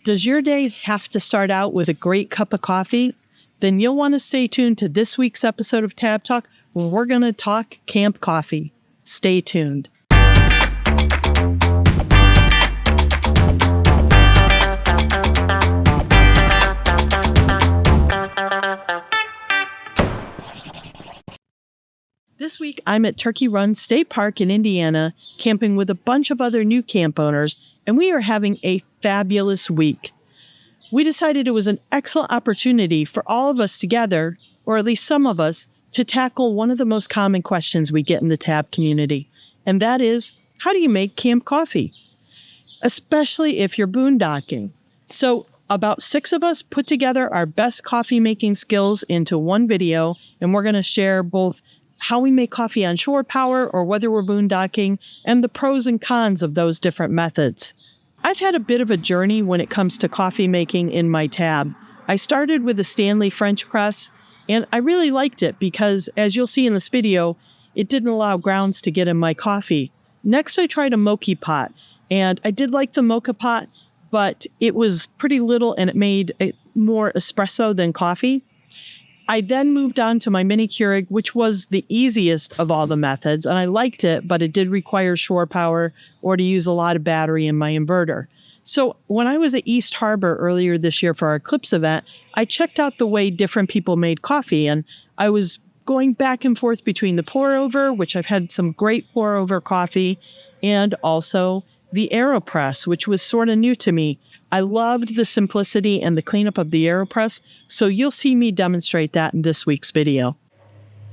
Does your day have to start out with a great cup of coffee? Then you'll want to stay tuned to this week's episode of Tab Talk, where we're going to talk camp coffee. Stay tuned. This week, I'm at Turkey Run State Park in Indiana, camping with a bunch of other nuCamp owners, and we are having a fabulous week. We decided it was an excellent opportunity for all of us together, or at least some of us, to tackle one of the most common questions we get in the Tab community, and that is, how do you make camp coffee? Especially if you're boondocking. So about 6 of us put together our best coffee making skills into one video, and we're going to share both how we make coffee on shore power or whether we're boondocking, and the pros and cons of those different methods. I've had a bit of a journey when it comes to coffee making in my Tab. I started with a Stanley French press, and I really liked it because, as you'll see in this video, it didn't allow grounds to get in my coffee. Next, I tried a mochi pot, and I did like the mocha pot, but it was pretty little and it made more espresso than coffee. I then moved on to my mini Keurig, which was the easiest of all the methods, and I liked it, but it did require shore power or to use a lot of battery in my inverter. So when I was at East Harbor earlier this year for our Eclipse event, I checked out the way different people made coffee, and I was going back and forth between the pour over, which I've had some great pour over coffee, and also the AeroPress, which was sort of new to me. I loved the simplicity and the cleanup of the AeroPress, so you'll see me demonstrate that in this week's video.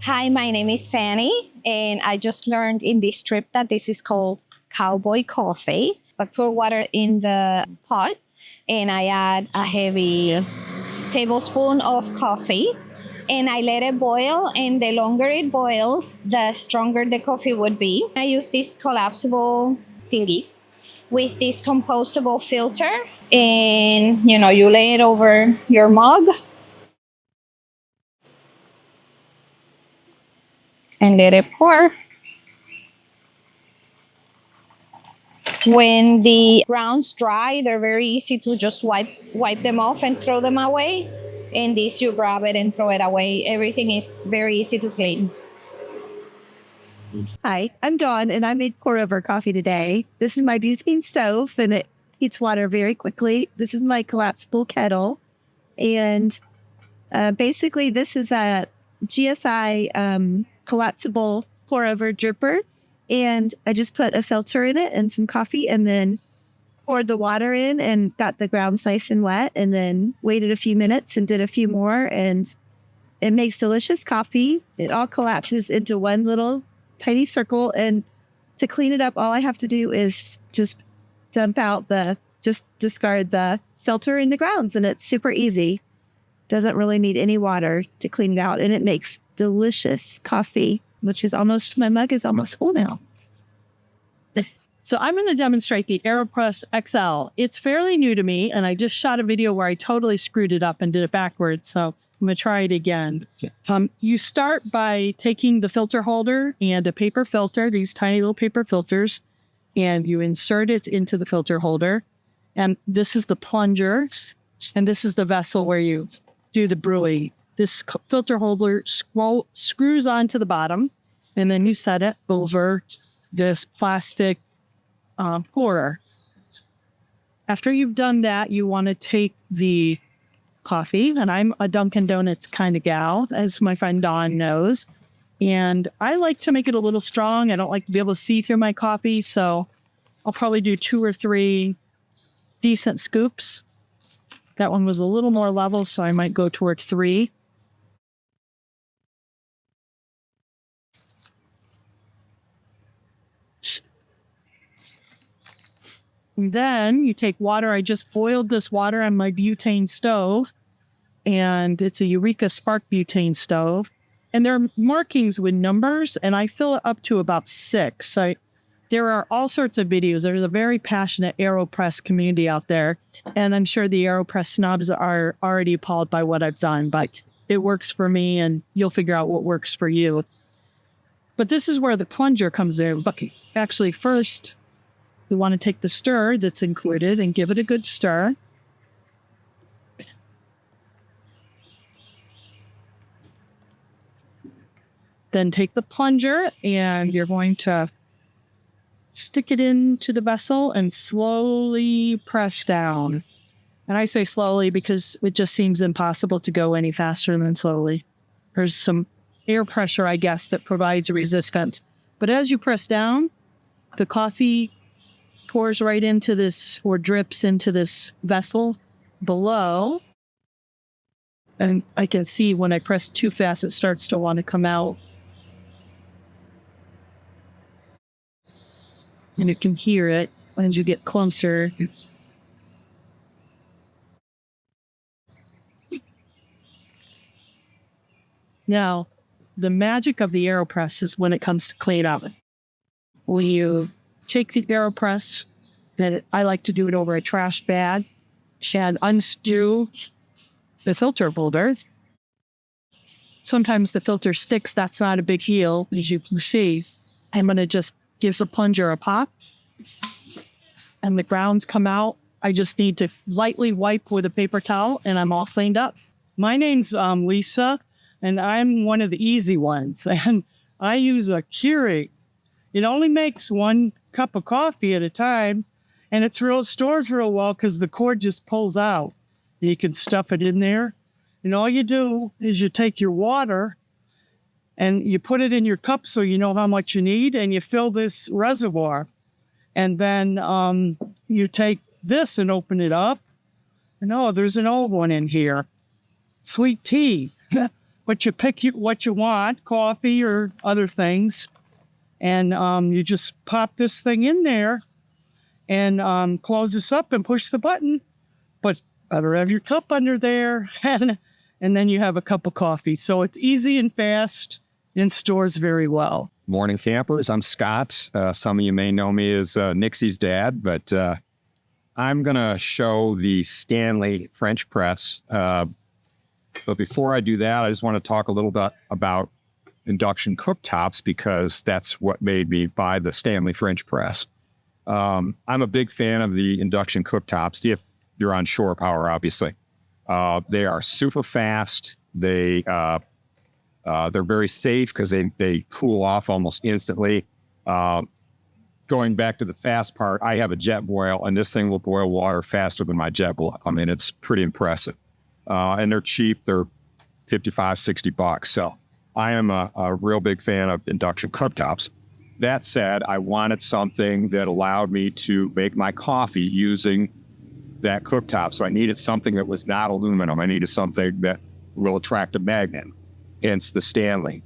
Hi, my name is Fanny, and I just learned in this trip that this is called cowboy coffee. I pour water in the pot, and I add a heavy tablespoon of coffee, and I let it boil, and the longer it boils, the stronger the coffee would be. I use this collapsible thingy with this compostable filter, and you lay it over your mug and let it pour. When the grounds dry, they're very easy to just wipe them off and throw them away. In this, you grab it and throw it away. Everything is very easy to clean. Hi, I'm Dawn, and I made pour-over coffee today. This is my butane stove, and it heats water very quickly. This is my collapsible kettle, and basically this is a GSI collapsible pour-over dripper, and I just put a filter in it and some coffee, and then poured the water in and got the grounds nice and wet, and then waited a few minutes and did a few more, and it makes delicious coffee. It all collapses into one little tiny circle, and to clean it up, all I have to do is just discard the filter in the grounds, and it's super easy. Doesn't really need any water to clean it out, and it makes delicious coffee, which is my mug is almost full now. So I'm going to demonstrate the AeroPress XL. It's fairly new to me, and I just shot a video where I totally screwed it up and did it backwards, so I'm going to try it again. You start by taking the filter holder and a paper filter, these tiny little paper filters, and you insert it into the filter holder. And this is the plunger, and this is the vessel where you do the brewing. This filter holder screws onto the bottom, and then you set it over this plastic pourer. After you've done that, you want to take the coffee, and I'm a Dunkin' Donuts kind of gal, as my friend Dawn knows, and I like to make it a little strong. I don't like to be able to see through my coffee, so I'll probably do 2 or 3 decent scoops. That one was a little more level, so I might go toward 3. And then you take water. I just boiled this water on my butane stove, and it's a Eureka Spark butane stove. And there are markings with numbers, and I fill it up to about 6. There are all sorts of videos. There's a very passionate AeroPress community out there, and I'm sure the AeroPress snobs are already appalled by what I've done, but it works for me, and you'll figure out what works for you. But this is where the plunger comes in. Actually, first, we want to take the stir that's included and give it a good stir. Then take the plunger and you're going to stick it into the vessel and slowly press down. And I say slowly because it just seems impossible to go any faster than slowly. There's some air pressure, I guess, that provides resistance. But as you press down, the coffee pours right into this, or drips into this vessel below. And I can see when I press too fast, it starts to want to come out. And you can hear it as you get closer. Now, the magic of the AeroPress is when it comes to clean up. When you take the AeroPress, then I like to do it over a trash bag, and unscrew the filter holder. Sometimes the filter sticks. That's not a big deal, as you can see. I'm going to just give the plunger a pop, and the grounds come out. I just need to lightly wipe with a paper towel, and I'm all cleaned up. My name's Lisa, and I'm one of the easy ones. And I use a Keurig. It only makes 1 cup of coffee at a time, and it stores real well because the cord just pulls out. You can stuff it in there, and all you do is you take your water and you put it in your cup so you know how much you need, and you fill this reservoir. And then you take this and open it up, and oh, there's an old one in here. Sweet tea. But you pick what you want, coffee or other things, and you just pop this thing in there and close this up and push the button. But better have your cup under there, and then you have a cup of coffee. So it's easy and fast and stores very well. Morning, campers. I'm Scott. Some of you may know me as Nixie's dad, but I'm going to show the Stanley French press. But before I do that, I just want to talk a little bit about induction cooktops, because that's what made me buy the Stanley French press. I'm a big fan of the induction cooktops, if you're on shore power, obviously. They are super fast. They're very safe because they cool off almost instantly. Going back to the fast part, I have a jet boil, and this thing will boil water faster than my jet boil. I mean, it's pretty impressive. And they're cheap. They're $55, $60. So I am a real big fan of induction cooktops. That said, I wanted something that allowed me to make my coffee using that cooktop. So I needed something that was not aluminum. I needed something that will attract a magnet, hence the Stanley.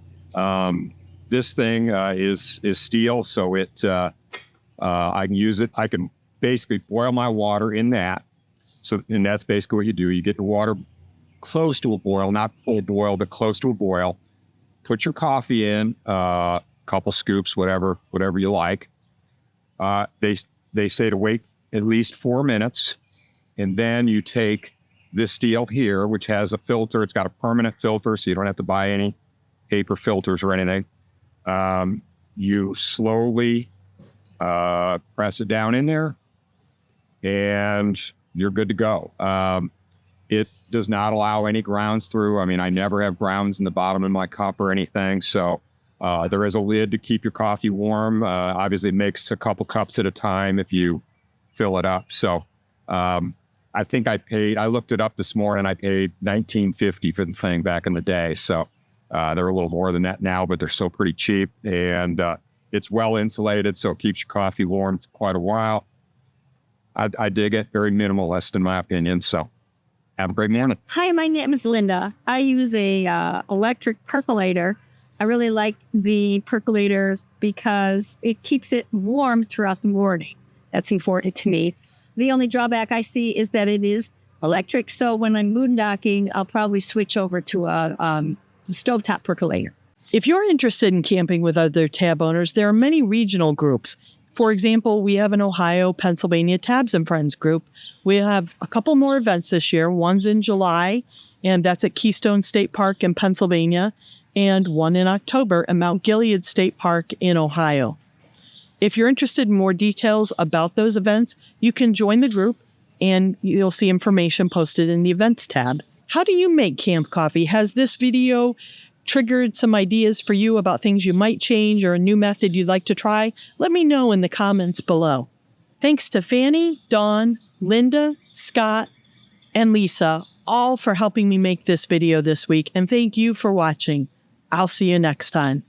This thing is steel, so I can use it. I can basically boil my water in that. And that's basically what you do. You get the water close to a boil, not full boil, but close to a boil. Put your coffee in, a couple scoops, whatever you like. They say to wait at least 4 minutes, and then you take this steel here, which has a filter. It's got a permanent filter, so you don't have to buy any paper filters or anything. You slowly press it down in there, and you're good to go. It does not allow any grounds through. I mean, I never have grounds in the bottom of my cup or anything. So there is a lid to keep your coffee warm. Obviously, it makes a couple cups at a time if you fill it up. So I think I looked it up this morning. I paid $19.50 for the thing back in the day. So they're a little more than that now, but they're still pretty cheap. And it's well insulated, so it keeps your coffee warm for quite a while. I dig it. Very minimalist, in my opinion. So have a great morning. Hi, my name is Linda. I use a electric percolator. I really like the percolators because it keeps it warm throughout the morning. That's important to me. The only drawback I see is that it is electric. So when I'm boondocking, I'll probably switch over to a stovetop percolator. If you're interested in camping with other tab owners, there are many regional groups. For example, we have an Ohio, Pennsylvania Tabs and Friends group. We have a couple more events this year. One's in July, and that's at Keystone State Park in Pennsylvania, and one in October at Mount Gilead State Park in Ohio. If you're interested in more details about those events, you can join the group, and you'll see information posted in the events tab. How do you make camp coffee? Has this video triggered some ideas for you about things you might change or a new method you'd like to try, let me know in the comments below. Thanks to Fanny, Dawn, Linda, Scott, and Lisa, all for helping me make this video this week, and thank you for watching. I'll see you next time.